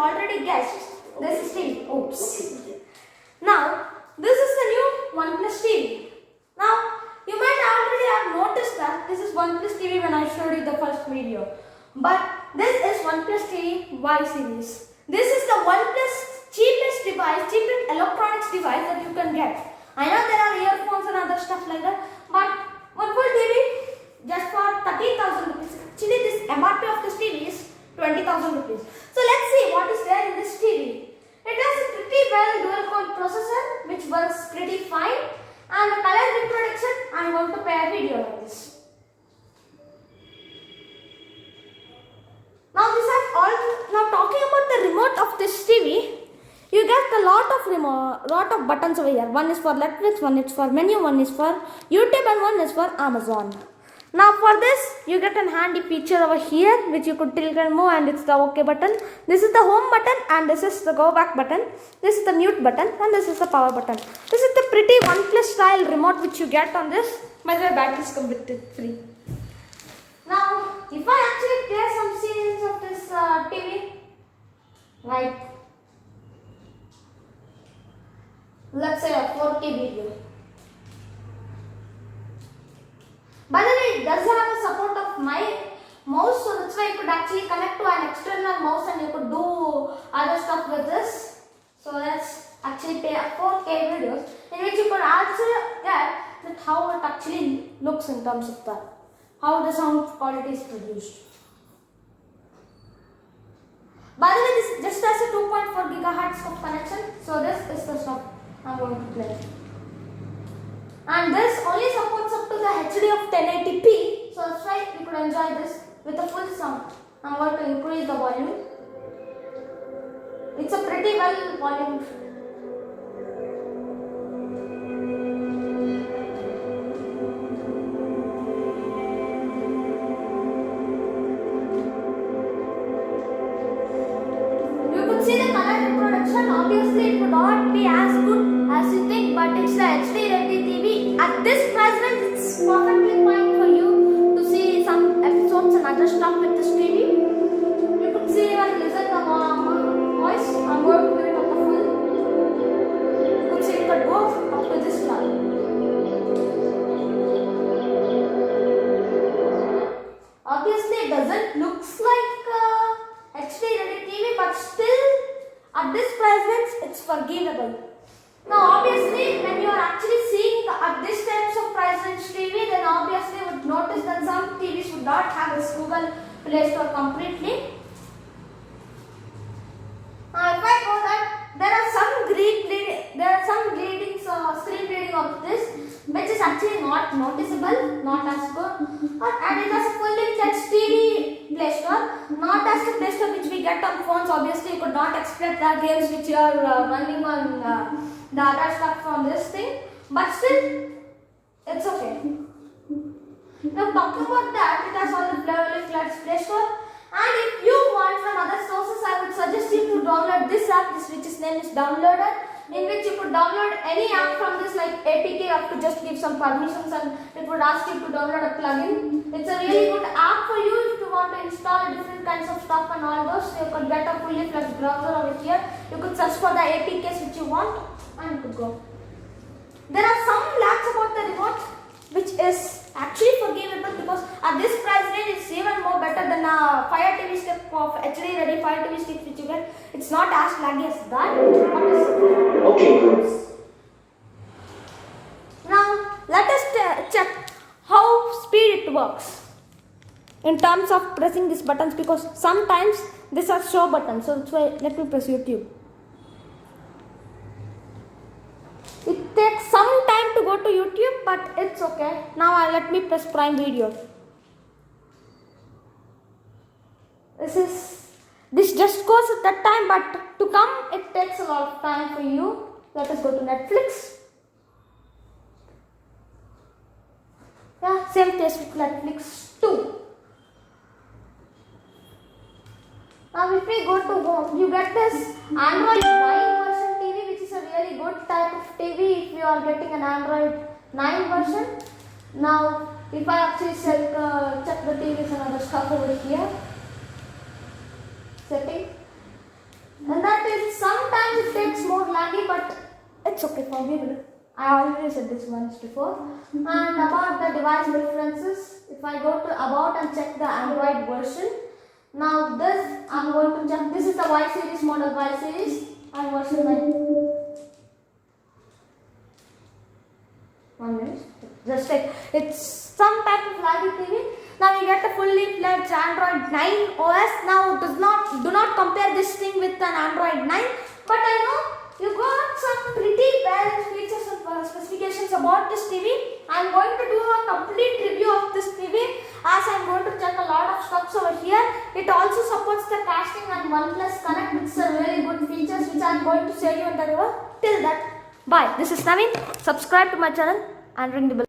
already guessed, this is TV. Oops. Now, this is the new OnePlus TV. Now, you might already have noticed that this is OnePlus TV when I showed you the first video. But this is OnePlus TV Y series. This is the OnePlus cheapest electronics device that you can get. I know there are earphones and other stuff like that, but one full TV just for 13,000 rupees. Actually, this MRP of this TV is 20,000 rupees. So let's see what is there in this TV. It has a pretty well dual core processor which works pretty fine, and the color reproduction I am going to play a video on this. Now talking about the remote of this TV, you get a lot of buttons over here. One is for Netflix, one is for menu, one is for YouTube, and one is for Amazon. Now for this, you get a handy feature over here which you could tilt and move, and it's the OK button. This is the home button, and this is the go back button. This is the mute button, and this is the power button. This is the pretty OnePlus style remote which you get on this. By the way, batteries come with it free. Now, if I actually play some scenes of this TV, like let's say a 4K video. By the way, it does have a support of my mouse, so that's why you could actually connect to an external mouse and you could do other stuff with this. So let's actually play a 4K videos in which you could also get that how it actually looks in terms of that, how the sound quality is produced. By the way, this just has a 2.4 gigahertz of connection, so this is the stuff I'm going to play. And this only supports up to the HD of 1080p, so that's why you could enjoy this with a full sound. I'm going to increase the volume. It's a pretty well volume. You could see the color reproduction. Obviously, it would not be as good as you think, but it's the HD ready TV. At this price range, it's perfectly fine for you to see some episodes and other stuff with this TV. You could see and listen to the voice. I'm going to give it up the full. You could see it could go up to this level. Obviously, it doesn't look like HD ready TV, but still at this price range, it's forgivable. Now obviously, when you are actually seeing at this types of price range TV, then obviously you would notice that some TVs would not have this Google Play Store completely. Now if I go that, there are some screen bleeding of this, which is actually not noticeable, not as good. And it has a fully fledged TV Play Store, not as the Play Store which we get on phones. Obviously, you could not expect the games which you are running on the other stuff from this thing, but still, it's okay. Now talking about that, it has all the fully fledged Play Store, and if you want from other sources, I would suggest you to download this app, which is name is Downloader, in which you could download any app from this like APK. You have to just give some permissions and it would ask you to download a plugin. It's a really good app for you if you want to install different kinds of stuff and all those. You could get a fully fledged browser over here. You could search for the APKs which you want and you could go. There are some lags about the remote which is actually forgivable because at this price range it's even more better than a Fire TV stick of HD ready Fire TV stick which you get. It's not as laggy as that. Okay, good. Now let us check how speed it works in terms of pressing these buttons, because sometimes these are show buttons. So that's why let me press YouTube. It takes some time to go to YouTube, but it's okay. Now let me press Prime Video. This just goes at that time, but to come it takes a lot of time for you. Let us go to Netflix. Yeah, same case with Netflix too. Now if we go to home, you get this Android 9 version TV, which is a really good type of TV if you are getting an Android 9 version. Now if I actually check the TVs and other stuff over here, setting, takes more laggy, but it's okay for me. I already said this once before. And about the device preferences, if I go to about and check the Android version, now this I'm going to check. This is the Y series model Y series and version 9. 1 minute. Just like it's some type of laggy TV. Now you get a fully fledged Android 9 OS. Now do not compare this thing with an Android 9. But I know you got some pretty balanced features and specifications about this TV. I'm going to do a complete review of this TV as I'm going to check a lot of stuff over here. It also supports the casting and OnePlus Connect, which are very good features which I'm going to show you in the review. Till that, bye. This is Naveen. Subscribe to my channel and ring the bell.